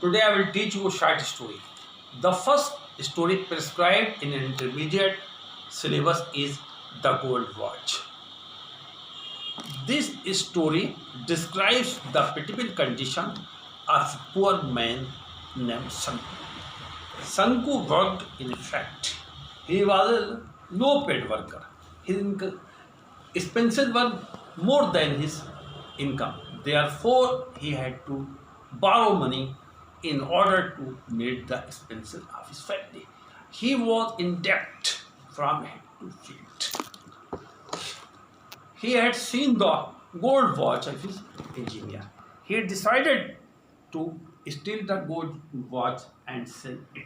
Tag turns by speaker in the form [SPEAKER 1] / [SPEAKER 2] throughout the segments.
[SPEAKER 1] Today I will teach you a short story. The first story prescribed in an intermediate syllabus is The Gold Watch. This story describes the pitiable condition of a poor man named Sanku. Sanku worked in a factory. He was a low-paid worker. His expenses were more than his income. Therefore, he had to borrow money in order to meet the expenses of his family. He was in debt from head to feet. He had seen the gold watch of his engineer. He decided to steal the gold watch and sell it.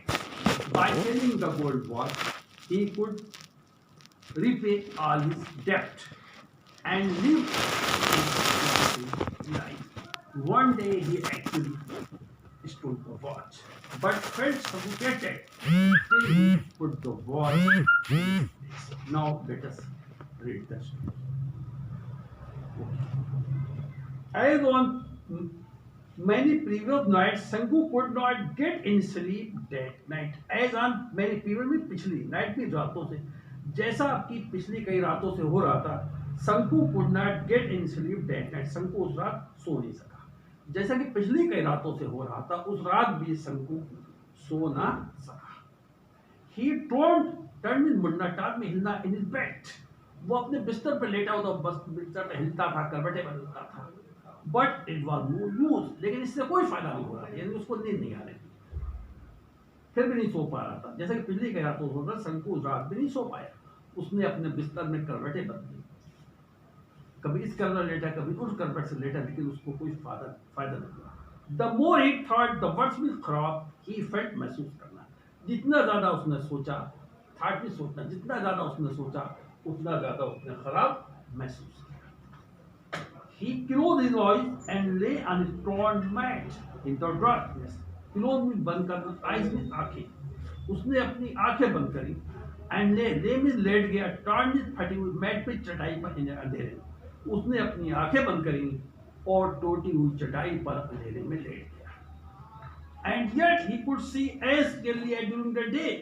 [SPEAKER 1] By selling the gold watch, he could repay all his debt and live his life. One day he actually stole the watch, but felt suffocated. Still he put the watch in place. Now let us read the story. As on many previous nights, Sanku could not get in sleep that night. As on many previous में पिछली night में रातों से जैसा आपकी पिछली कई रातों से हो रहा था, Sanku could not get in sleep that night. Sanku उस रात सो नहीं सका जैसा कि पिछली कई रातों से हो रहा था. उस रात भी संकु सो ना सका. He turned in मुन्नाटार में हिलना in his bed. वो अपने बिस्तर पर लेटा हुआ बस बिस्तर पर हिलता था, करवटें बदलता था. But it was no use. लेकिन इससे कोई फायदा नहीं हो रहा, यानी उसको नींद नहीं आ रही थी. फिर भी नहीं सो पा रहा था. जैसा कि पिछली कई रातों हो रहा, संकु उस रात भी नहीं सो पाया. उसने अपने बिस्तर में करवटें बदली. कभी इस करवट लेटा, कभी उस करवट से लेटा, लेकिन उसको कोई फायदा नहीं हुआ. The more he thought the words will खराब ही फेल्ट. महसूस करना, जितना ज्यादा उसने सोचा, थॉट भी सोचना, जितना ज्यादा उसने सोचा उतना ज्यादा उसने खराब महसूस किया. He closed his eyes and lay on his torn mat in the darkness. Close में बंद कर, eyes में आंखें. उसने अपनी आंखें बंद करी. And lay में लेट गया. torn में फटी हुई मैट पे चटाई पर अंधेरे. उसने अपनी आंखें बंद करी और टूटी हुई चटाई पर अंधेरे में लेट गया. And yet he could see as clearly as during the day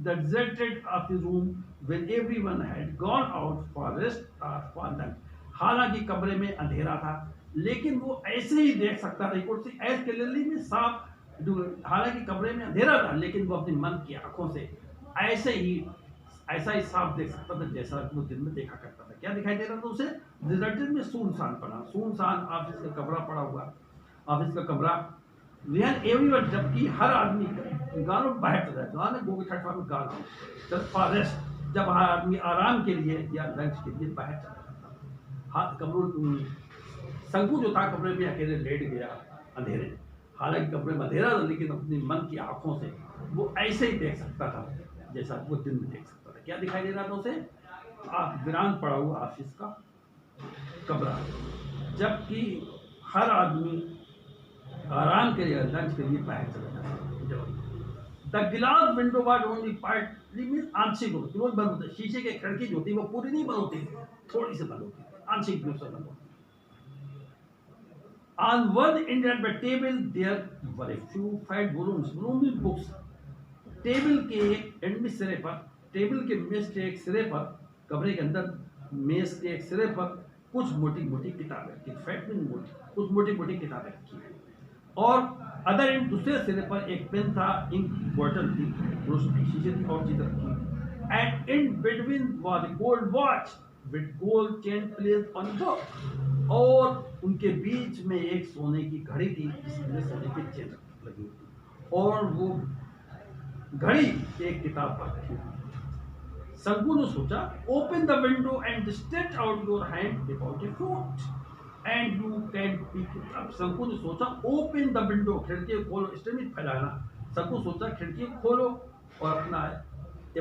[SPEAKER 1] the deserted of his room when everyone had gone out for rest or for lunch. हालांकि कमरे में अंधेरा था, लेकिन वो ऐसे ही देख सकता था. He could see as clearly में साफ. हालांकि कमरे में अंधेरा था, लेकिन वो अपनी मन की आंखों से ऐसा ही साफ देख सकता था जैसा वो दिन में देखा करता था. क्या दिखाई दे रहा था उसे? डिजर्टेड में सुनसान पड़ा, सुनसान ऑफिस का कमरा पड़ा हुआ, ऑफिस का कमरा. When everyone, जबकि हर आदमी गानों बाहर चला जाए, गाने गो की ठठा में गाना, जब फॉरेस्ट, जब हर आदमी आराम के लिए या लंच के लिए बाहर चला जाता. हाथ कमरों, संकु जो था कमरे में अकेले लेट गया अंधेरे. हालांकि कमरे में अंधेरा था, लेकिन अपनी मन की आंखों से वो ऐसे ही देख सकता था जैसा वो दिन में देख सकता था. क्या दिखाई दे रहा था उसे? आप वीरान पड़ा हुआ ऑफिस का कमरा, जबकि हर आदमी आराम के लिए लंच के लिए बाहर चला जाता. द गिलास window was only partly means आंशिक होती, क्लोज बंद होती. शीशे की खिड़की जो होती है वो पूरी नहीं बंद होती, थोड़ी सी बंद होती, आंशिक रूप से बंद होती. On one end of the table there were a few fat volumes books. Table के एंड में सिरे पर, टेबल के मेज के एक सिरे पर, कमरे के अंदर मेज के एक सिरे पर कुछ मोटी मोटी किताबें रखी. फैट में मोटी, कुछ मोटी मोटी किताबें रखी है. और अदर एंड दूसरे सिरे पर एक पेन था, इंक बॉटल थी, रोशनी शीशे थी और चीज रखी. And in between was a gold watch with gold chain placed on the. और उनके बीच में एक सोने की घड़ी थी जिसमें सोने की चेन लगी हुई थी, और वो घड़ी एक किताब पर रखी हुई. संकु ने सोचा, open the window and stretch out your hand about a fruit and you can pick it up. Sanku ने सोचा, ओपन द विंडो, खिड़की खोलो, स्टेमिक फैलाना. संकु सोचा खिड़की खोलो और अपना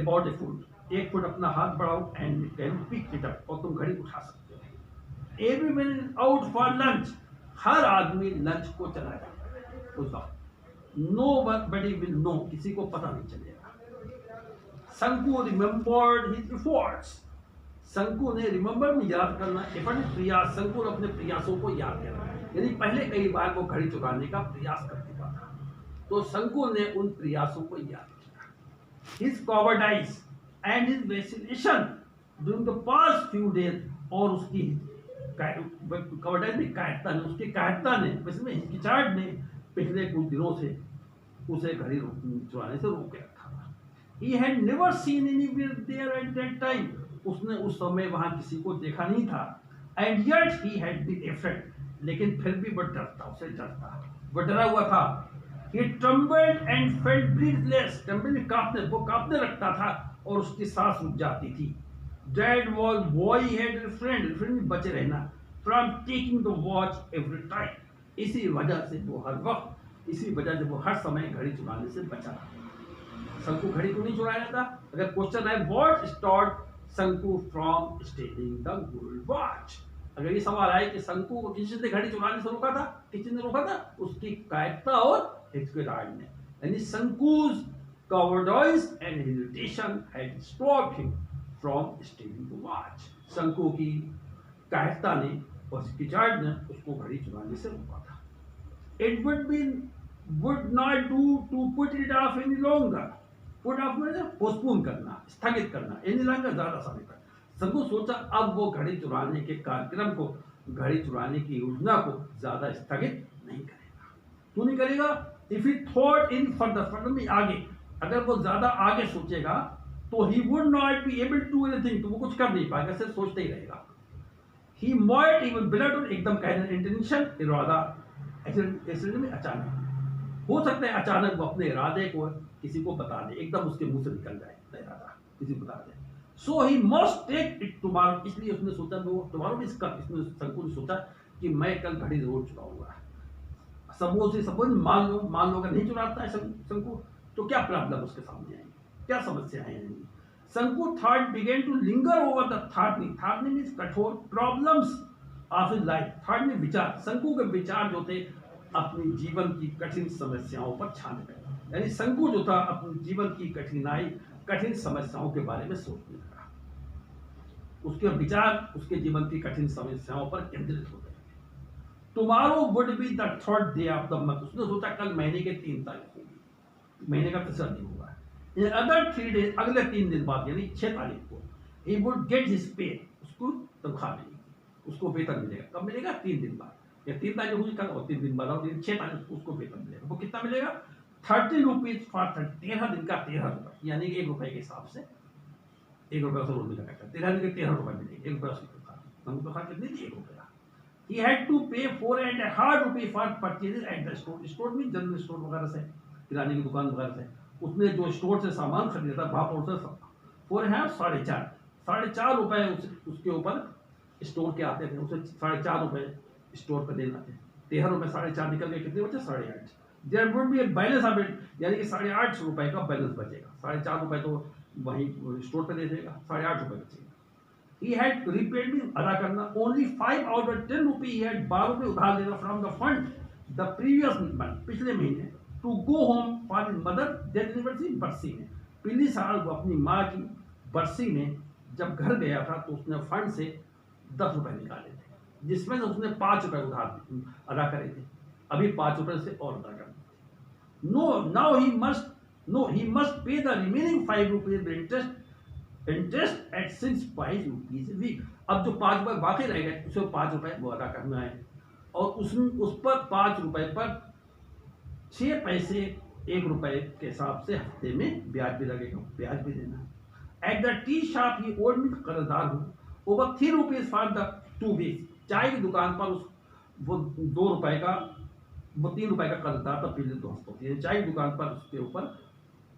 [SPEAKER 1] अबाउट ए फुट, एक फुट अपना हाथ बढ़ाओ and you can pick it up, और तुम घड़ी उठा सकते हो. एवरीवन आउट फॉर लंच, हर आदमी लंच को चला जाए. Nobody will know, किसी को पता नहीं चलेगा. Sanku remembered his efforts. Sanku ने रिमेंबर में याद करना, एफर्ट प्रयास. संकु ने अपने प्रयासों को याद करना, यानी पहले कई बार वो घड़ी चुराने का प्रयास कर चुका था. तो शंकु ने उन प्रयासों को याद किया। His cowardice and his vacillation during the past few days, और उसकी कवर्डाइज में कायरता ने, उसकी कायरता ने, इसमें हिचकिचाहट ने पिछले कुछ दिनों से उसे घड़ी चुराने से रोक के रखा था। He had never seen anywhere there at that time, उसने उस समय वहां किसी को देखा नहीं था। And yet he had been afraid, लेकिन फिर भी वो डरता, उसे डरता, वो डरा हुआ था। He trembled and felt breathless, trembled कांपने, वो कांपने लगता था और उसकी सांस रुक जाती थी। That was why he had refrained में बचे रहना, from taking the watch every time, इसी वजह से वो हर वक्त, इसी वजह से वो हर समय घड़ी चुराने से बचा रहा। शंकु घड़ी क्यों नहीं चुराया था? अगर क्वेश्चन है व्हाट स्टॉप्ड शंकु from stealing the gold watch, अगर ये सवाल आए कि शंकु को किसी ने घड़ी चुराने से रोका था, किसी ने रोका था? उसकी कायरता और हिचकिचाहट ने, यानी शंकु's cowardice and hesitation had stopped him from stealing the watch, शंकु की कायरता ने और हिचकिचाहट ने उसको घड़ी चुराने से रोका था। It would not do to put it off any longer, put off मतलब पोस्टपोन करना, स्थगित करना, any longer ज्यादा समय तक। शंकु सोचा अब वो घड़ी चुराने के कार्यक्रम को, घड़ी चुराने की योजना को ज्यादा स्थगित नहीं करेगा। क्यों नहीं करेगा? If he thought in further में आगे, अगर वो ज्यादा आगे सोचेगा तो he would not be able to do anything, तो वो कुछ कर नहीं पाएगा, सिर्फ सोचते ही रहेगा। He might even blood और एकदम कहना इंटेंशन, इरादा, एक्सीडेंट में अचानक हो सकता है, अचानक वो अपने इरादे को किसी को बता दे, एकदम उसके मुंह से निकल जाए इरादा, किसी को बता दे। So he must take it tomorrow, इसलिए उसने सोचा वो tomorrow इसने शंकु ने सोचा कि मैं कल घड़ी जरूर चुराऊंगा। सपोज मान लो अगर नहीं चुराता है शंकु, तो क्या प्रॉब्लम उसके सामने आएंगी, क्या समस्या आएंगी? Shanku thought began to linger over the thorny means कठोर problems of his life. Thought में विचार, शंकु के विचार जो थे अपनी जीवन की कठिन समस्याओं पर छाने लगे, यानी शंकु जो था अपने जीवन की कठिन समस्याओं के बारे में सोचने लगा, उसके विचार उसके जीवन की कठिन समस्याओं पर केंद्रित हो गए। Tomorrow would be the third day of the month, उसने सोचा कल महीने के 3 तारीख होगी, महीने का 3रा दिन होगा। इन अदर 3 डेज, अगले 3 दिन बाद यानी 6 तारीख को, he would get his pay, उसको तनख्वाह मिलेगी, उसको वेतन मिलेगा। कब मिलेगा? 3 दिन बाद, या 3 तारीख होगी कल और 3 दिन बाद और 6 तारीख को उसको वेतन मिलेगा। वो कितना मिलेगा? 30 रुपीज फॉर 13 दिन का 13 रुपये, यानी 1 रुपए के हिसाब से 1 रुपये से रोज मिला करता, 13 दिन के 13 रुपये मिलेंगे, 1 रुपये उसकी तनख्वाह कितनी थी? 1 रुपया। He had to pay 4.5 रुपये for purchases at the store, store में जनरल स्टोर वगैरह से, किराने की दुकान वगैरह से, उसने जो स्टोर से सामान खरीदा था वहाँ पर उसे 4.5 साढ़े चार रुपए उसके ऊपर स्टोर के आते थे, उसे 4.5 रुपये स्टोर पर देना थे। 13 रुपये 4.5 निकल गए, कितने बचे? 8.5। There would be a balance of it, यानी कि 8.5 रुपये का बैलेंस बचेगा। 4.5 रुपये तो वहीं स्टोर पर दे देगा, 8.5 रुपये बचेगा। He had repaid में अदा करना, only 5 out of 10 रुपये he had 12 रुपये उधार लेना from the fund the previous month, पिछले महीने, to go home for his mother death anniversary, बरसी में। पिछले साल वो अपनी माँ की बरसी में जब घर गया था तो उसने फंड से 10 रुपये निकाले थे, जिसमें उसने 5 रुपये उधार अदा करे थे, अभी 5 रुपये से और अदा करने थे। Now he must pay the remaining 5 rupees interest at 6 rupees week. अब जो 5 रुपये बाकी रह गए उसे 5 रुपये वो अदा करना है, और उस पर 5 रुपये पर 6 पैसे 1 रुपये के हिसाब से हफ्ते में ब्याज भी लगेगा, ब्याज भी देना। At the tea shop he old मी, कर्जदार हूँ, over 3 rupees for the 2 weeks. चाय की दुकान पर वो 2 रुपये का, वो 3 रुपये का कर्जदार था पिछले 2 हफ्तों से। चाय की दुकान पर उसके ऊपर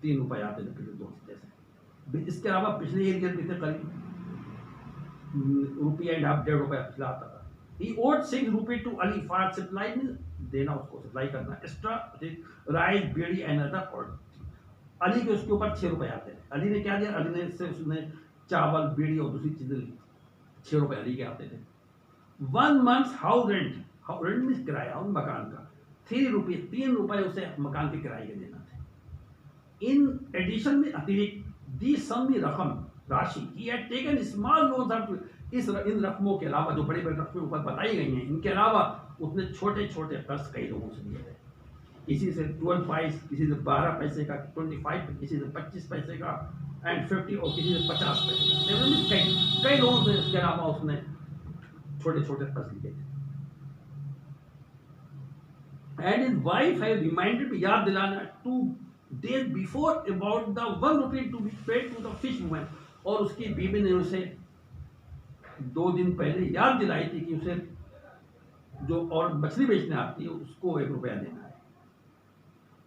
[SPEAKER 1] 3 रुपये आते थे पिछले 2 हफ्ते से। इसके अलावा पिछले एक दिन बीते करीब ₹1.5 रुपया पिछला आता था। He owed 6 रुपये टू अली फॉर सप्लाई, में देना, उसको सप्लाई करना, extra rice bidi and other product. Ali के उसके ऊपर 6 रुपये आते थे। अली ने क्या दिया? अली ने इससे उसने चावल बीड़ी और दूसरी चीजें ली, 6 रुपये अली के आते थे। 1 मंथ हाउस रेंट में किराया उन मकान का 3 रुपये उसे मकान के किराए के देना थे। इन एडिशन में अतिरिक्त दी सम रकम राशि, he had taken small loans up, इन रकमों के अलावा जो बड़ी बड़ी रकमें ऊपर बताई गई हैं, इनके अलावा उसने छोटे छोटे कर्ज कई लोगों से लिए थे। किसी से 12 पाइस, किसी से 12 पैसे का, 25, किसी से 25 पैसे का, एंड 50 और किसी से 50 पैसे का। कई कई लोगों से इसके अलावा उसने छोटे छोटे कर्ज लिए थे। And his wife have reminded, याद दिलाना 2 days before about the 1 rupee to be paid to the fish woman, और उसकी बीवी ने उसे 2 दिन पहले याद दिलाई थी कि उसे जो और मछली बेचने आती है उसको 1 रुपया देना है,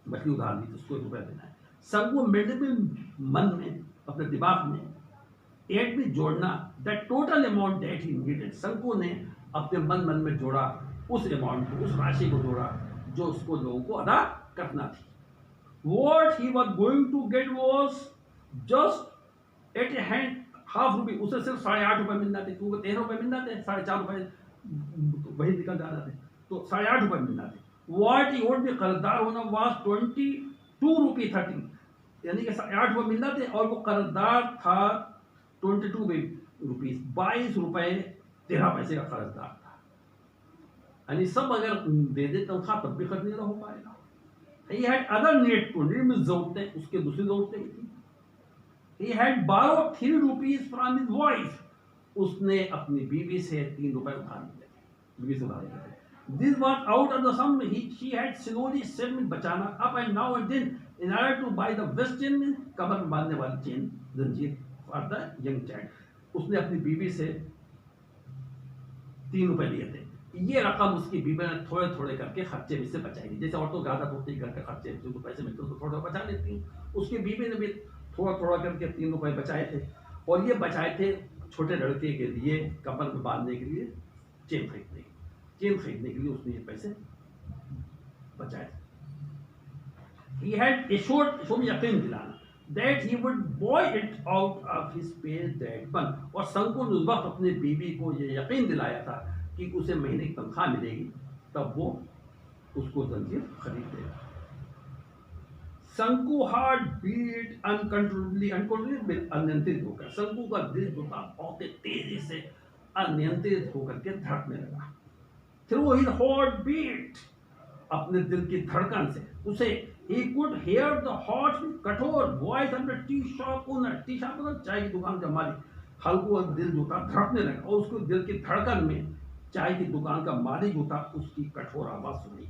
[SPEAKER 1] मछली उधार दी तो उसको 1 रुपया देना है। सबको मिडिल मन में, अपने दिमाग में एड में जोड़ना, that total amount that he needed, शंकु ने अपने मन में जोड़ा उस अमाउंट को, उस राशि को जोड़ा जो उसको लोगों को अदा करना थी। What he was going to get was just at a hand half rupee, उसे सिर्फ 8.5 रुपए मिलना थे, क्योंकि 13 रुपए मिलना थे, 4.5 रुपए वही निकल जाना थे, तो 8.5 रुपए मिलना थे। What he would be कर्जदार होना was 22 रुपी 30, यानी कि 8 रुपए मिलना थे और वो कर्जदार था 22 रुपीज, 22 रुपए 13 पैसे का कर्जदार था। यानी सब अगर दे दे तनख्वाह तब भी खर्च नहीं हो पाएगा। He had other need to live में ज़रूरतें, उसके दूसरी ज़रूरतें भी थी। He had borrowed 3 rupees from his wife, उसने अपनी बीवी से 3 रुपए उधार लिए थे, बीवी से उधार लिए थे। This was out of the sum she had slowly saved में बचाना up and now and then in order to buy the western में कमर में बांधने वाली चेन जंजीर for the young child, उसने अपनी बीवी से 3 रुपए लिए थे। ये रकम उसकी बीवी ने थोड़े थोड़े करके खर्चे में से बचाई थी, जैसे औरतों ज़्यादा होती घर के खर्चे जो पैसे मिलते उसको थोड़ा बचा लेती हैं, उसकी बीवी ने भी थोड़ा थोड़ा करके 3 रुपए बचाए थे, और ये बचाए थे छोटे लड़के के लिए कमर में बांधने के लिए चेन खरीदने के लिए उसने ये पैसे बचाए थे। He had assured, यकीन दिलाना, that he would buy it out of his pay that month, और शंकु ने उस वक्त अपनी बीवी को ये यकीन दिलाया था कि उसे महीने की तनख्वाह मिलेगी तब वो उसको जंजीर खरीद देगा। शंकु हार्ट बीट अनकंट्रोलेबली अनियंत्रित होकर, शंकु का दिल जो था बहुत तेजी से अनियंत्रित होकर के धड़कने लगा। थ्रू हिज हार्ट बीट, अपने दिल की धड़कन से उसे he could hear the harsh कठोर voice of the tea shop owner, tea shop owner चाय की दुकान का मालिक, हल्को दिल जो था धड़कने लगा और उसको दिल की धड़कन में चाय की दुकान का मालिक जो था उसकी कठोर आवाज सुनी।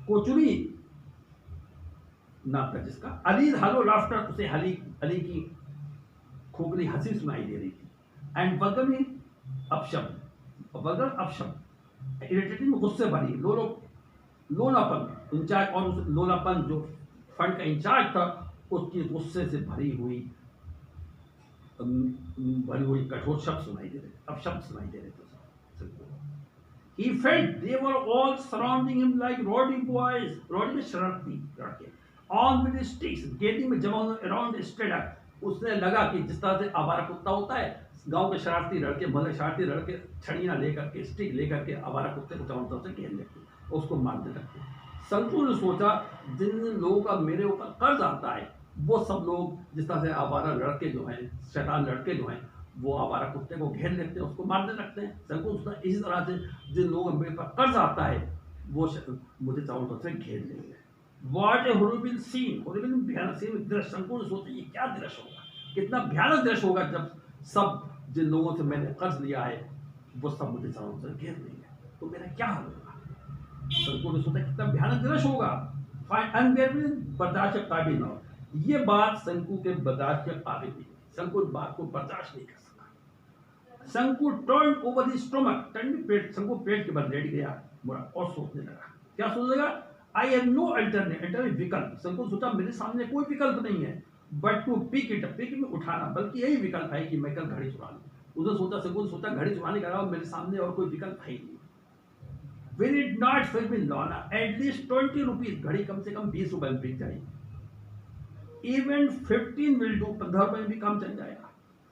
[SPEAKER 1] कोचुरी नाम था जिसका, अली हलो लाफ्टर, उसे अली की खोखली हंसी सुनाई दे रही थी। एंड बगल में अपशब्द इरिटेटिंग में गुस्से भरी, लोनापन इंचार्ज, और उस लोनापन जो फंड का इंचार्ज था उसकी गुस्से से भरी हुई कठोर शब्द सुनाई दे रहे, अपशब्द सुनाई दे रहे थे। He felt they were all surrounding him like rowdy boys, rowdy में शरारती लड़के, on with sticks, getting में जमा around straight up, उसने लगा कि जिस तरह से आवारा कुत्ता होता है, गांव के शरारती लड़के, भले शरारती लड़के छड़ियाँ लेकर के, स्टिक लेकर के आवारा कुत्ते को चारों तरफ से घेर लेते, उसको मारने लगते। शंकु ने सोचा जिन लोगों का मेरे ऊपर कर्ज आता है वो सब लोग जिस तरह से आवारा लड़के जो हैं, शैतान लड़के जो हैं, वो आवारा कुत्ते को घेर लेते हैं, उसको मारने लगते हैं। शंकु सोचा इसी तरह से जिन लोगों का मेरे ऊपर कर्ज आता है वो मुझे चारों तरफ से घेर लेंगे। What a horrible scene, horrible भयानक सीन दृश्य। शंकु ने सोचा ये क्या दृश्य होगा, कितना भयानक दृश्य होगा जब सब जिन लोगों से मैंने कर्ज लिया है वो सब मुझे चारों तरफ घेर लेंगे, तो मेरा क्या होगा। शंकु ने सोचा कितना भयानक दृश्य होगा। बर्दाश्त के काबिल न हो, ये बात शंकु के बर्दाश्त के काबिल नहीं, शंकु बात को बर्दाश्त नहीं कर सका। शंकु टर्न ओवर हिज स्टमक, पेट, शंकु पेट के बल लेट गया मुड़ा और सोचने लगा। क्या सोचने लगा, आई हैव नो अल्टरनेटिव विकल्प। शंकु सोचा मेरे सामने कोई विकल्प नहीं है but to pick it, pick में उठाना, बल्कि यही विकल्प है कि मैं कल घड़ी चुरा लूं। उसने सोचा, शंकु ने सोचा घड़ी चुराने के अलावा मेरे सामने और कोई विकल्प है ही नहीं। Will it not fill with Lorna? At least 20 rupees, घड़ी कम से कम 20 रुपए में बिक जाएगी। Even 15 will do, 15 रुपए में भी काम चल जाएगा।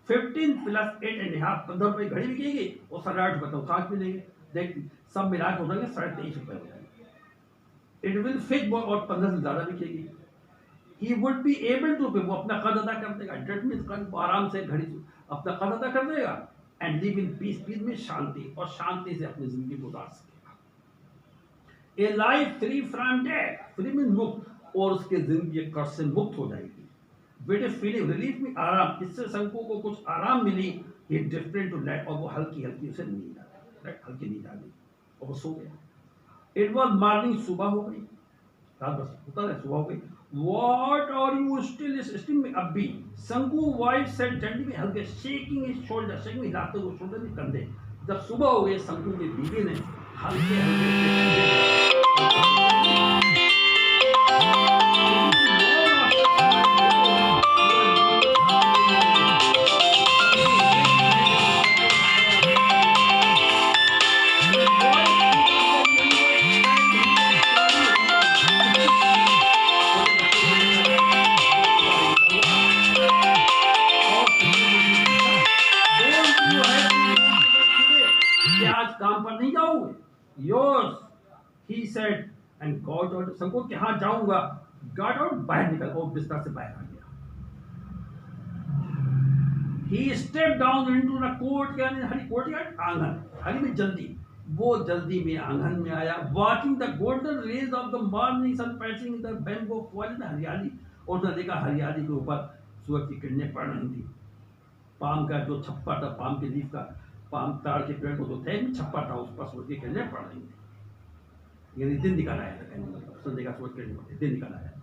[SPEAKER 1] 15 plus 8.5, 15 रुपए घड़ी बिकेगी और 8.5 रुपए तो खास मिलेंगे। देख सब मिला के हो जाएंगे 23.5 रुपए हो जाएंगे। It will fit more, और 15 से ज्यादा बिकेगी। He would be able to pay, वो अपना कर्ज अदा कर देगा। That means कर्ज आराम से घड़ी अपना कर्ज अदा कर देगा। And live in peace, peace में शांति, और शांति से अपनी जिंदगी गुजार सकेगा। ए life free from death, free में मुक्त, और उसके जिंदगी कष्ट से मुक्त हो जाएगी। विद ए फीलिंग रिलीफ में आराम, इससे शंकु को कुछ आराम मिली। ये डिफरेंट टू लाइट, और वो हल्की हल्की उसे नींद आ गई, राइट, हल्की नींद आ गई और वो सो गया। इट वॉज मॉर्निंग, सुबह हो गई, रात बस होता है, सुबह हो गई। What are you still में अब भी? शंकु वाइफ सेड जेंटली में, हल्के शेकिंग हिज शोल्डर, शेकिंग हिलाते हुए शोल्डर में कंधे। जब सुबह हो गई, शंकु की बीवी ने हल्के हल्के आज काम पर नहीं जाओगे? Yours he said and got out, शंकु के हाथ जाऊंगा, गॉट आउट, बाहर निकल, और बिस्तर से बाहर आ गया। He step down into the court, हरी कोर्टयार्ड, आंगन, हरी में जल्दी, वो जल्दी में आंगन में आया। Watching the golden rays of the morning sun passing the bamboo forest, हरियाली, और उसने देखा हरियाली के ऊपर सूरज की किरणें पड़ रही थी। पाम का जो छप्पर था, पाम के लीफ का, पाम ताड़ के पेड़ को जो थे छप्पर था, उस पर सूरज की किरणें पड़ रही थी, यानी दिन निकल आया था, उसने देखा सूरज की किरणें, दिन निकल आया था।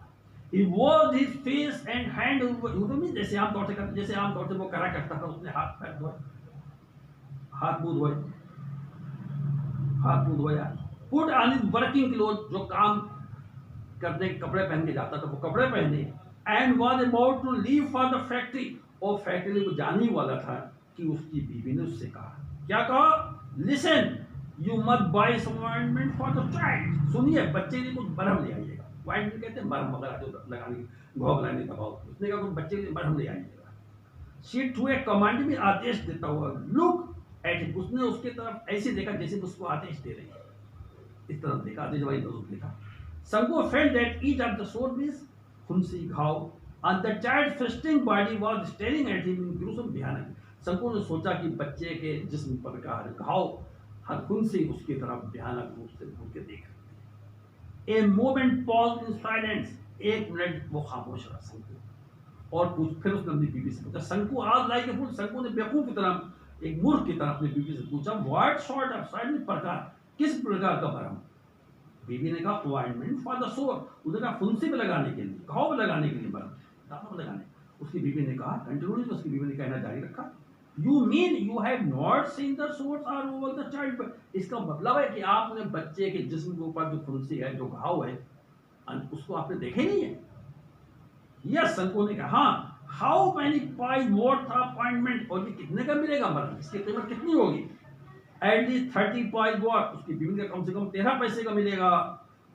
[SPEAKER 1] He washed his face and hand, जैसे आमतौर से, जैसे आमतौर से वो करा करता था, उसने हाथ पैर धोए, हाथ मुंह धोए, हाथ मुंह धोया। Put on his working clothes, जो काम करने के कपड़े पहन के जाता था, वो कपड़े पहने। And was about to leave for the factory, और फैक्ट्री को जाने वाला था कि उसकी बीवी ने उससे कहा, क्या कहा? Listen, you must buy some ointment for the child. सुनिए, बच्चे के लिए कुछ मरहम ले आइएगा। ऑइंटमेंट कहते हैं मरहम वगैरह जो लगाने, घाव लगाने का भाव। उसने कहा कुछ बच्चे के लिए मरहम ले आइएगा। She threw a command में, आदेश देता हुआ, look at him, उसने उसके तरफ ऐसे देखा जैसे उसको आदेश दे रही है, इस तरफ देखा, आदेश वाली तरफ देखा। शंकु felt that each of the sore means फुंसी, घाव, and the child's twisting body was staring at him in gruesome भयानक। शंकु ने सोचा कि बच्चे के जिस्म पर का घाव, हर फुंसी उसकी तरफ भयानक रूप से घूर के देख रही है। A moment paused in silence, एक मिनट वो खामोश रहा शंकु, और फिर उसने अपनी बीवी से पूछा, शंकु आज लाइक ए फूल, शंकु ने बेवकूफ की तरह, एक मूर्ख की तरह अपनी बीवी से पूछा, व्हाट सॉर्ट ऑफ साइड प्रकार, किस प्रकार का भरम? बीवी ने कहा, अपॉइंटमेंट फॉर द सोर, उसने कहा फुंसी पे लगाने के लिए, घाव पे लगाने के लिए, भरम दांतों पे लगाने। उसकी बीवी ने कहा, कंटिन्यू, उसकी बीवी ने कहना जारी रखा, you mean you have not seen the source are over the child, इसका मतलब है कि आपने बच्चे के जिस्म के ऊपर जो फुंसी है, जो घाव है, उसको आपने देखे नहीं है? यस, शंकु ने कहा, हाँ। How many price worth appointment, और ये कितने का मिलेगा मरहम, इसकी कीमत कितनी होगी? एट लीस्ट 30 प्राइस वर्थ, उसकी बीवी का कम से कम 13 पैसे का मिलेगा।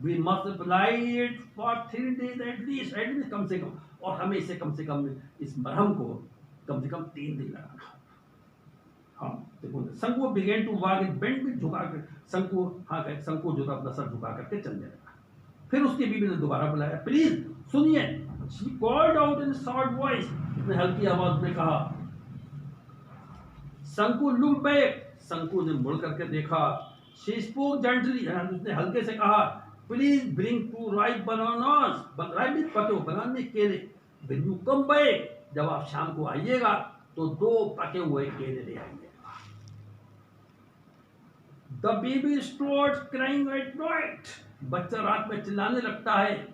[SPEAKER 1] We multiply it for 3 days at least कम से कम, और हमें इसे कम से कम, इस मरहम को कम से कम 3 दिन लगाना। हाँ देखो, शंकु बिगेन टू वॉक, बेंट में झुका कर शंकु, हाँ शंकु जो था अपना सर झुका करके चलने लगा। फिर उसकी बीवी ने दोबारा बुलाया, प्लीज सुनिए। She called out in short voice, उसने हल्की आवाज में कहा। शंकु looked back, शंकु ने मुड़ करके देखा। She spoke gently, उसने हल्के से कहा, please bring 2 ripe bananas, ripe means पके हुए बनाना में केले। When you come back, जब आप शाम को आइएगा तो 2 पके हुए केले ले आइएगा। The baby starts crying at night, बच्चा रात में चिल्लाने लगता है।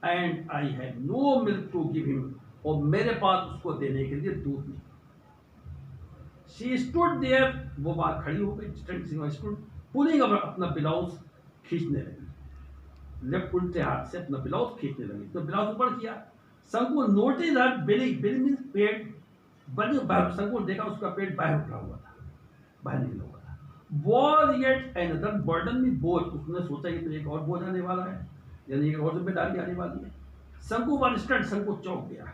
[SPEAKER 1] And I had no milk to give him, और मेरे पास उसको देने के लिए दूध नहीं। She stood there, वो बात खड़ी हो गई, stood pulling अपना ब्लाउज खींचने लगी, लेफ्ट उल्टे हाथ से अपना ब्लाउज खींचने लगी, तो ब्लाउज ऊपर किया। शंकु नोटिस हर बेली, बेली मीन्स पेट, बनी बाहर, शंकु देखा उसका पेट बाहर उठा हुआ था, बाहर निकला हुआ था। Was yet another burden में बोझ, उसने सोचा कि तो एक और बोझ आने वाला है, यानी एक और जिम्मेदारी आने वाली है। शंकु वन स्टड, शंकु चौंक गया।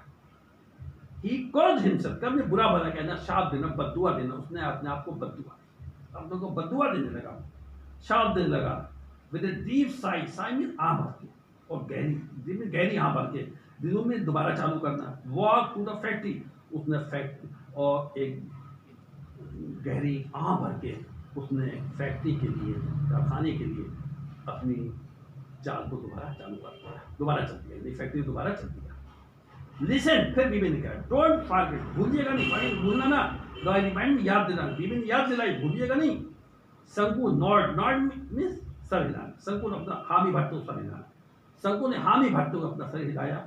[SPEAKER 1] He caused himself, कभी बुरा भला कहना, शाप देना, बद्दुआ देना, उसने अपने आप को बद्दुआ, अपने को बद्दुआ देने लगा, शाप देने लगा। With a deep sigh, sigh में आह भर के, और गहरी, दिल में गहरी आह भर के, दिलों में दोबारा चालू करना। Walk to the factory, उसने फैक्ट्री, और एक गहरी आह भर के उसने फैक्ट्री के लिए, कारखाने के लिए अपनी जाल को दोबारा चालू करता है, दोबारा चलती है, फैक्ट्री दोबारा चलती है। लिसन, फिर बीबी ने कहा डोंट फॉरगेट, भूलिएगा नहीं, फॉरगेट भूलना ना, रिमाइंड याद दिलाना, बीबी ने याद दिलाई, भूलिएगा नहीं। शंकु नॉड, नॉड मीन्स सर हिलाना, शंकु ने अपना हामी भट्टो सर हिलाना, शंकु ने हामी भट्टो को अपना सर हिलाया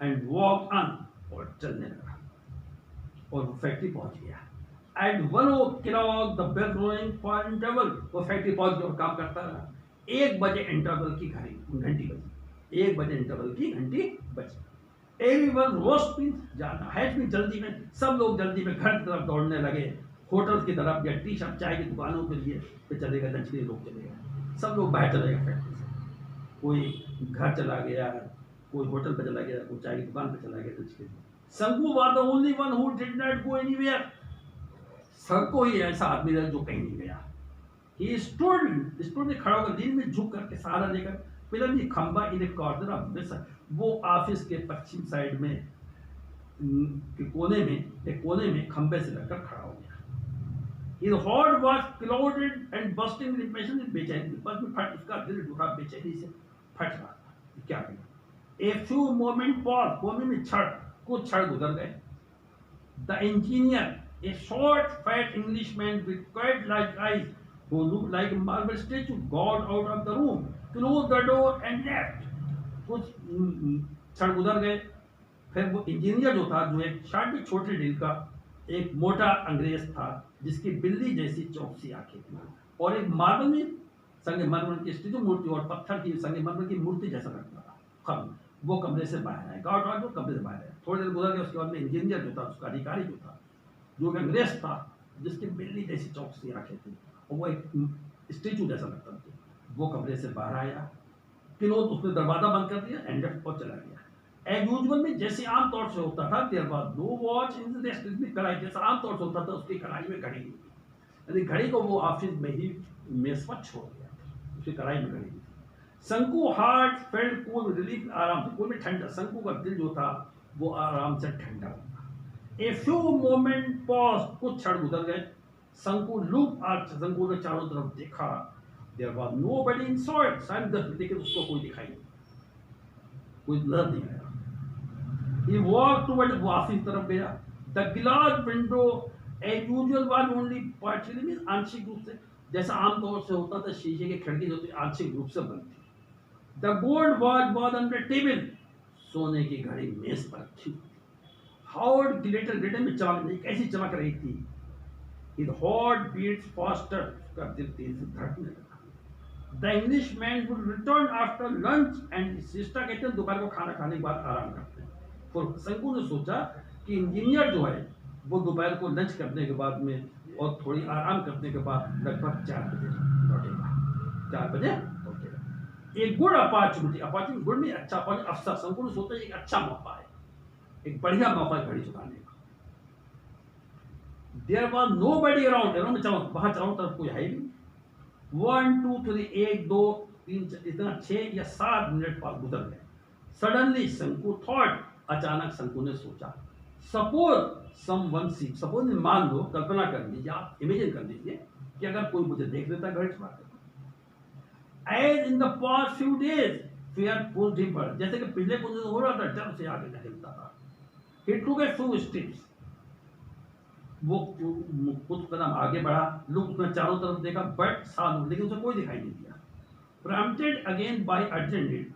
[SPEAKER 1] एंड वॉक ऑन, और चलने लगा और वो फैक्ट्री पहुंच गया। At 1 o'clock the bell rowing for interval, वो फैक्ट्री पहुंच गया और काम करता रहा। 1 बजे इंटरवल की घंटी बजी, 1 बजे इंटरवल की घंटी बजी। एवरीवन रोस्ट मीन्स जाना, हैज भी जल्दी में, सब लोग जल्दी में घर की तरफ दौड़ने लगे, होटल की तरफ या टी शर्ट चाय की दुकानों के लिए पे चले गए, लंच के लिए लोग चले गए, सब लोग बाहर चले गए फैक्ट्री से, कोई घर चला गया, कोई होटल पे चला गया, कोई चाय की दुकान पे चला गया लंच के लिए। शंकु was the only one who did not go anywhere. शंकु ही ऐसा आदमी था जो कहीं नहीं गया। He stood खड़ा होकर दिन में झुक करके सहारा लेकर पिलर में खंबा इन ए कॉर्नर ऑफ दिस, वो ऑफिस के पश्चिम साइड में एक कोने में खंबे से लगकर खड़ा हो गया। His heart was clouded and bursting with impatience, बेचैनी, बस में फट, उसका दिल टूटा बेचैनी से फट रहा था, क्या करें। A few moment pause, कोने में कुछ क्षण गुजर गए। The engineer, a short fat Englishman with quite large eyes who looked like a marble statue, got out of the room, closed the door and left. कुछ क्षण गुजर गए, फिर वो इंजीनियर जो था, जो एक शर्ट में छोटे ढील का एक मोटा अंग्रेज था, जिसकी बिल्ली जैसी चौकसी आंखें थी और एक मार्बल में संगमरमर की स्टैचू मूर्ति और पत्थर की संगमरमर की मूर्ति जैसा लगता था। वो कमरे से बाहर आए, गार्ड वार्ड वो कमरे से बाहर आए। थोड़ी देर गुजर गया, उसके बाद में इंजीनियर जो था, उसका अधिकारी जो था, जो कि अंग्रेज था, जिसकी बिल्ली जैसी चौकसी आंखें थी और वो एक स्टैचू जैसा लगता था, वो कमरे से बाहर आया, क्लोज, उसने दरवाजा बंद कर दिया एंड और चला गया। एज यूजुअल में जैसे आमतौर से होता था, there was no watch in the desk, कढ़ाई जैसा आमतौर से होता था, उसकी कढ़ाई में घड़ी नहीं थी, यानी घड़ी को वो ऑफिस में ही मेज पर छोड़ गया, उसकी कढ़ाई में घड़ी नहीं थी। शंकु हार्ट फेल्ट कूल रिलीफ, आराम से, कोई भी ठंडा, शंकु का दिल जो था वो आराम से ठंडा हुआ। ए फ्यू मोमेंट पॉज, कुछ क्षण गुजर गए। शंकु लुक आर्च, शंकु ने चारों तरफ देखा, there was nobody in sight, शायद लेकिन उसको कोई दिखाई नहीं, कोई नजर नहीं आया। He walked toward, वो ऑफिस तरफ गया। The glass window as usual was only partially, means आंशिक रूप से, जैसा आमतौर से होता था, शीशे की खिड़की जो थी आंशिक रूप से बंद थी। The gold watch was on the table, सोने की घड़ी मेज पर रखी। Howard glitter में चमक, कैसी चमक रही थी। His heart beats faster, उसका दिल तेज से धड़कने लगा। The Englishman would return after lunch and siesta, कहते हैं दोपहर को खाना खाने के बाद आराम करते हैं। तो शंकु ने सोचा कि इंजीनियर जो है वो दोपहर को लंच करने के बाद में और थोड़ी आराम करने के बाद लगभग 4 बजे लौटेगा, 4 बजे लौटेगा। एक गुड अपॉर्चुनिटी गुड में अच्छा अवसर, शंकु ने सोचा एक अच्छा मौका है, एक बढ़िया मौका है घड़ी चुकाने का। देयर वाज नोबडी अराउंड, वहां चारों तरफ कोई है नहीं। 1 2 3 1 2 3 इतना 6 या 7 मिनट बाद गुजर गए। सडनली शंकु थॉट, अचानक शंकु ने सोचा, सपोज समवन सी, सपोज मान लो, कल्पना कर लीजिए, आप इमेजिन कर लीजिए कि अगर कोई मुझे देख लेता घड़ी चुकाते, as in the past few days fear pushed him further, जैसे कि पिछले कुछ दिन हो रहा था, डर से आगे निकलता था। He took a few steps, वो कुछ कदम आगे बढ़ा, लोग उसने चारों तरफ देखा, बट साधु, लेकिन उसे कोई दिखाई नहीं दिया। Prompted again by urgent need,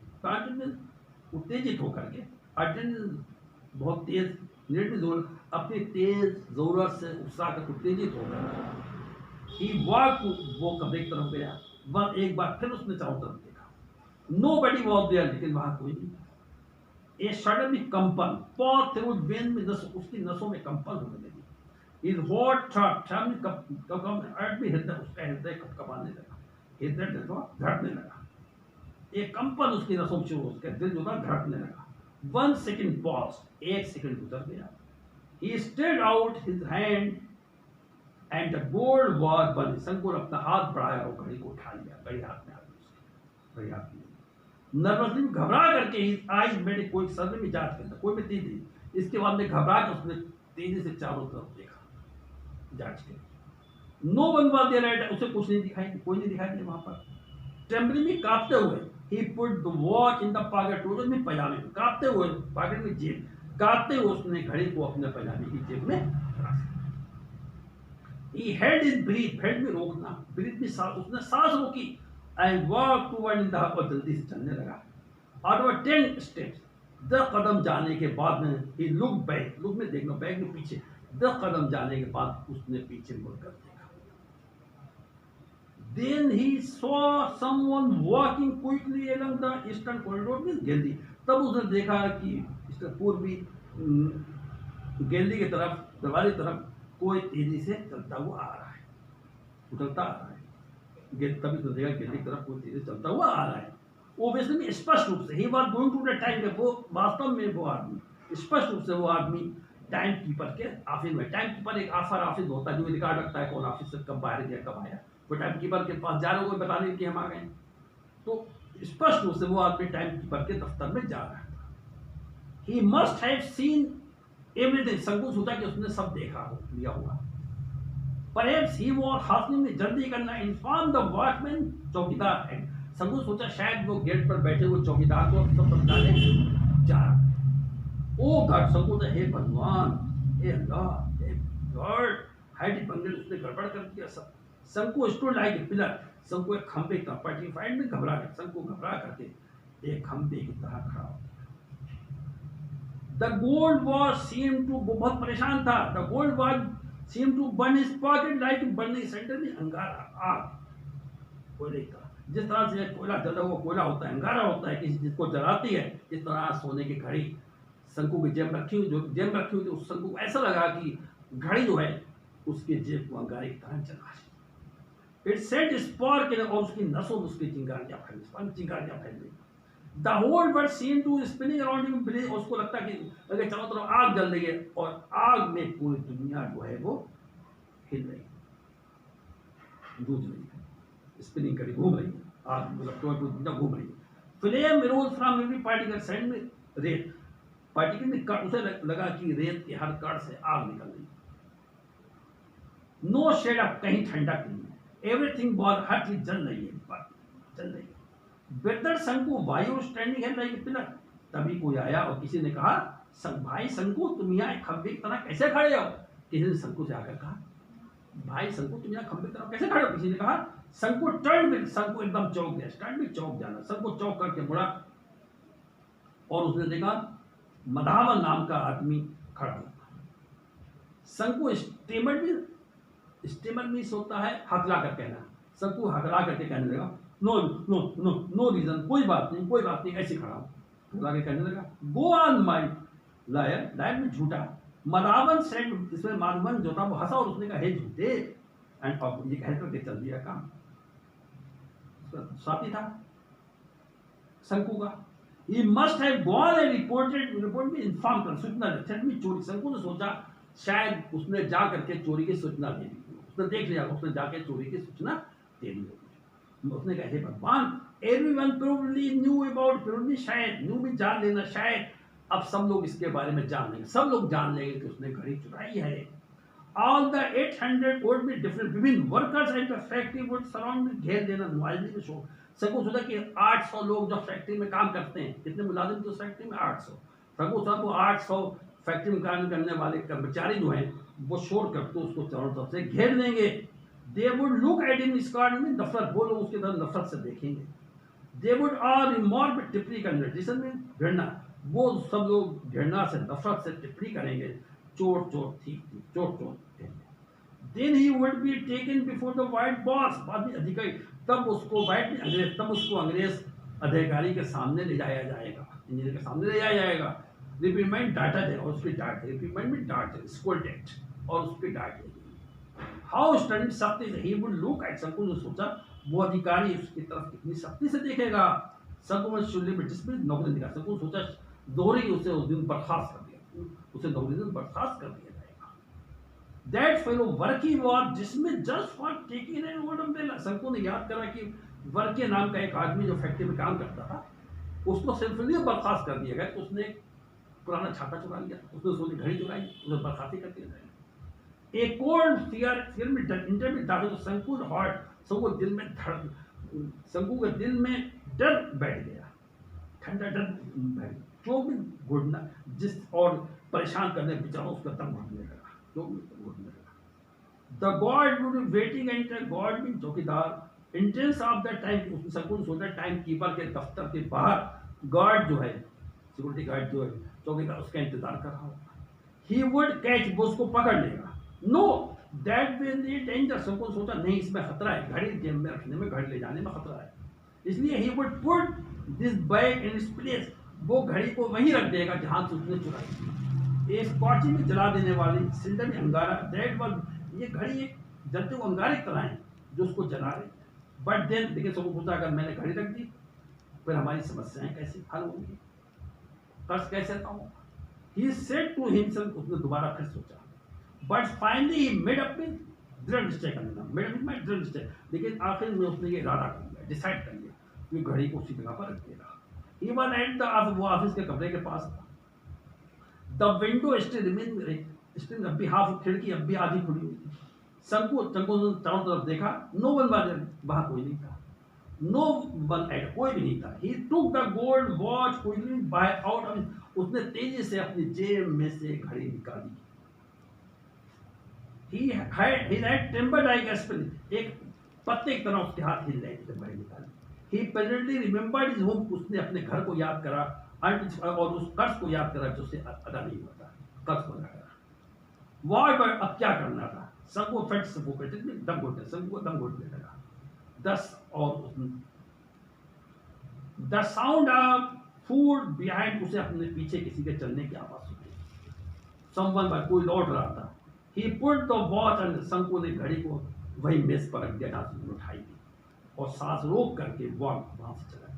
[SPEAKER 1] उत्तेजित होकर के, urgent बहुत तेज, नीड में जोर, अपनी तेज जरूरत से उत्साह कर उत्तेजित हो गया। He walked, वो कमरे की तरफ गया, वह एक बार फिर उसने चारों तरफ देखा। Nobody was there, लेकिन वहां कोई नहीं। A sudden कंपन passed through his veins, में उसकी नसों में कंपन होने लगी। His heart throbbed, उसका हृदय कपकपाने लगा, हृदय धड़कने लगा। एक कंपन उसकी नसों में शुरू, उसका दिल जो था धड़कने लगा। 1 second pause, 1 सेकंड गुजर गया। He stretched out his hand and the gold was burning, शंकु ने अपना हाथ बढ़ाया और घड़ी को उठा लिया, घड़ी हाथ में आ गई उसके, घड़ी हाथ में। नर्वसली, घबरा करके, इस आइज मेरे कोई सर में जांच करता, कोई भी तेजी, इसके बाद में घबरा के उसने तेजी से चारों तरफ देखा, जांच के। नो वन वाज देयर, उसे कुछ नहीं दिखाई, कोई नहीं दिखाई दिया वहां पर। ट्रेम्बलिंग में, कांपते हुए, He put the watch in the pocket, वो अपने पजामे में, कांपते हुए पॉकेट में जेब, कांपते हुए उसने घड़ी को अपने पजामे की जेब में रखा। He held his breath, held में रोकना, breath में सांस, उसने सांस रोकी, and walked toward in the, और जल्दी से चलने लगा। About 10 steps, 10 कदम जाने के बाद में he looked back, look में देखना, बैक में पीछे, 10 कदम जाने के बाद उसने पीछे मुड़कर देखा। Then he saw someone walking quickly along the eastern corridor with gallery. तब उसने देखा कि इस पूर्वी गैलरी की तरफ, दरवाजे की तरफ कोई तेजी से चलता हुआ आ रहा है, उछलता आ रहा है। तभी उसने देखा गैलरी की तरफ कोई तेजी से चलता हुआ आ रहा है। ओबियसली स्पष्ट रूप से, he was going to the time, वो वास्तव में वो आदमी, स्पष्ट रूप से वो आदमी टाइम कीपर के ऑफिस में, टाइम कीपर एक ऑफिस होता है जो रिकॉर्ड रखता है कौन ऑफिस से कब बाहर गया कब आया, वो टाइम कीपर के पास जा रहे हो बताने कि हम आ गए। तो स्पष्ट रूप से वो आदमी टाइम कीपर के दफ्तर में जा रहा था। He must have seen everything, संकुल सोचा कि उसने सब देखा हो लिया होगा। Perhaps he was hastening में जल्दी करना, इन्फॉर्म द वॉचमैन, चौकीदार है। संकुल सोचा शायद वो गेट पर बैठे हुए चौकीदार को सब समझाने जा रहा। ओ गॉड, संकुल हे भगवान, हे अल्लाह, हे गॉड, हाइडी बंगल उसने गड़बड़ कर दिया सब। Sanku stood like a pillar, Sanku एक खंबे का पेट्रिफाइड में घबरा गया, संकु घबरा करके एक खंबे की तरह खड़ा हो गया। The gold was seem to, वो बहुत परेशान था, the gold was seem to burn his pocket like burning centre में अंगारा, आग कोयले का, जिस तरह से कोयला जला हुआ कोयला होता है, अंगारा होता है किसी चीज को जलाती है, इस तरह सोने की घड़ी संकु की जेब रखी हुई, जो जेब रखी हुई थी उस संकु को ऐसा लगा कि घड़ी जो है उसके जेब को अंगारे की तरह जला रही। इट सेट स्पार्क इन, और उसकी नसों में उसकी चिंगारियां फैल गई। The whole world seem to spinning around him blaze, उसको लगता कि अगर चारों तरफ आग जल रही है और आग में पूरी दुनिया जो है वो हिल रही है, जूझ रही है, स्पिनिंग करी घूम रही है, आग मतलब पूरी दुनिया घूम रही है। Flame rose from every particle, sand में रेत, पार्टिकल में कण, उसे लगा कि रेत के हर कण से आग निकल रही है। नो शेड अप, कहीं ठंडक नहीं है, एवरीथिंग वॉज, हर चीज जल रही है, जल रही है। बेहतर शंकु वायु स्टैंडिंग है लाइक पिलर, तभी कोई आया और किसी ने कहा भाई शंकु तुम यहाँ एक खंबे की तरह कैसे खड़े हो। किसी ने शंकु से आकर कहा भाई शंकु तुम यहाँ खंबे की तरह कैसे खड़े हो। किसी ने कहा शंकु टर्न में, शंकु एकदम चौंक गया, स्टैंड में चौंक जाना, शंकु चौंक करके मुड़ा और उसने देखा मधावन नाम का आदमी खड़ा हुआ। शंकु स्टेमर मीन्स होता है हकला कर कहना, शंकु हकला करके कहने लगा no no no no reason, कोई बात नहीं ऐसे खड़ा हूं, आगे कहने लगा go on my liar, liar में झूठा। मदावन सेड, इसमें माधवन जो था वो हंसा और उसने कहा हे झूठे, एंड ये कह करके चल दिया काम। साथी था शंकु का, he must have gone and report में इन्फॉर्म कर, सूचना दी चोरी। शंकु ने सोचा शायद उसने जा करके चोरी की सूचना दे दी, उसने देख लिया उसने जाके चोरी की सूचना दे दी। उसने कहा हे भगवान, everyone probably knew about, probably शायद, न्यू भी जान लेना, शायद अब सब लोग इसके बारे में जान लेंगे, सब लोग जान लेंगे कि उसने घड़ी चुराई है। All the 800 would be different, विभिन्न workers at the factory would surround, घेर देना नॉइजली में शोर। सबको सोचा कि 800 लोग जो फैक्ट्री में काम करते हैं, कितने मुलाजिम तो फैक्ट्री में 800, सबको सोचा वो 800 फैक्ट्री में काम करने वाले कर्मचारी जो हैं वो शोर करते उसको चारों तरफ से घेर देंगे। They would look at him scarred में नफरत, वो लोग उसके तरफ नफरत से देखेंगे। They would all remark with टिप्पणी करने, जिसमें घृणा, वो सब लोग घृणा से नफरत से टिप्पणी करेंगे, चोट थी चोट। Then he would be taken before the white boss, बाद में अधिकारी, तब उसको white में अंग्रेज, तब उसको अंग्रेज अधिकारी के सामने ले जाया जाएगा, इंजीनियर के सामने ले जाया जाएगा। रिप्रीमेंट डांटा जाएगा और उसकी डांट, रिप्रीमेंट में डांट, स्कोल्डेड और उसकी डांट। हाउ स्टडी सख्ती से, ही वुड लुक एट, शंकु ने सोचा वो अधिकारी उसकी तरफ कितनी सख्ती से देखेगा। शंकु ने शुल्ली में जिसमें नौकरी दिखा, शंकु ने सोचा दोहरी उसे उस दिन बर्खास्त कर दिया, उसे नौकरी से बर्खास्त कर दिया जाएगा। दैट फेलो वर्की वॉर, जिसमें just for taking an old umbrella, शंकु ने याद करा कि वर्के नाम का एक आदमी जो फैक्ट्री में काम करता था उसको सिर्फ इसलिए बर्खास्त कर दिया गया, उसने पुराना छाता चुरा लिया, उसने सोनी घड़ी चुराई, उसे बर्खास्ती कर दिया जाएगा। A cold fear में इंटर में डाले तो शंकु हार्ट, शंकु दिल में धड़, शंकु के दिल में डर बैठ गया, ठंडा डर बैठ, जो भी घुटना जिस और परेशान करने बेचारा उसका दम घुटने लगा, जो भी घुटने लगा। The God would be waiting and God भी चौकीदार इंटेंस ऑफ द टाइम, उसने सबको सोचा टाइम कीपर के दफ्तर के बाहर गार्ड जो है, सिक्योरिटी गार्ड जो है चौकीदार, उसका इंतजार कर रहा होगा। ही वुड कैच, वो उसको पकड़ लेगा। Know that will be danger, सबको सोचा नहीं इसमें खतरा है, घड़ी जेब में रखने में, घड़ी ले जाने में खतरा है, इसलिए he would put this bag in its place, वो घड़ी को वहीं रख देगा जहां से उसने चुराई। एक कॉची में जला देने वाली सिलेंडर में अंगारा, दैट वाज, ये घड़ी एक जलते हुए अंगारे की तरह है जो उसको जला रही है। बट देन देखिए सबको पूछा, अगर मैंने घड़ी रख दी फिर हमारी समस्याएं कैसे हल होंगी, कर्ज कैसे हटाऊंगा। ही सेड टू हिमसेल्फ, उसने दोबारा फिर सोचा, but finally he made up with दृढ़ निश्चय कर लेना, मेड अप में दृढ़ निश्चय, लेकिन आखिर में उसने ये इरादा कर लिया, डिसाइड कर लिया कि घड़ी को उसी जगह पर रख देगा। ही वन एट द ऑफिस, वो ऑफिस के कमरे के पास था। The window still remain, still अब भी हाफ, खिड़की अब भी आधी खुली हुई थी। सबको चारों तरफ देखा, नो वन वाज, वहां कोई नहीं था, नो वन एट, कोई भी नहीं था। He took the gold watch quickly by out, उसने तेजी से अपनी जेब में से घड़ी निकाली। he had trembled like a spring, एक पत्ते की तरह उसके हाथ हिल रहे थे घड़ी निकाली। he presently remembered his home, उसने अपने घर को याद करा और उस कर्ज को याद करा जो उसे अदा नहीं हुआ था, कर्ज को याद करा। what, अब क्या करना था, सबको फट से वो कहते थे दम घुटने, सबको दम घुटने लगा। दस और the sound of food behind, उसे अपने पीछे किसी के चलने की आवाज सुनी, समवन बाय, कोई लौट रहा था। ही पुट द वॉच एंड, शंकु ने घड़ी को वही मेज पर रख दिया जहां से उठाई थी और सांस रोक करके वॉक वहां से चला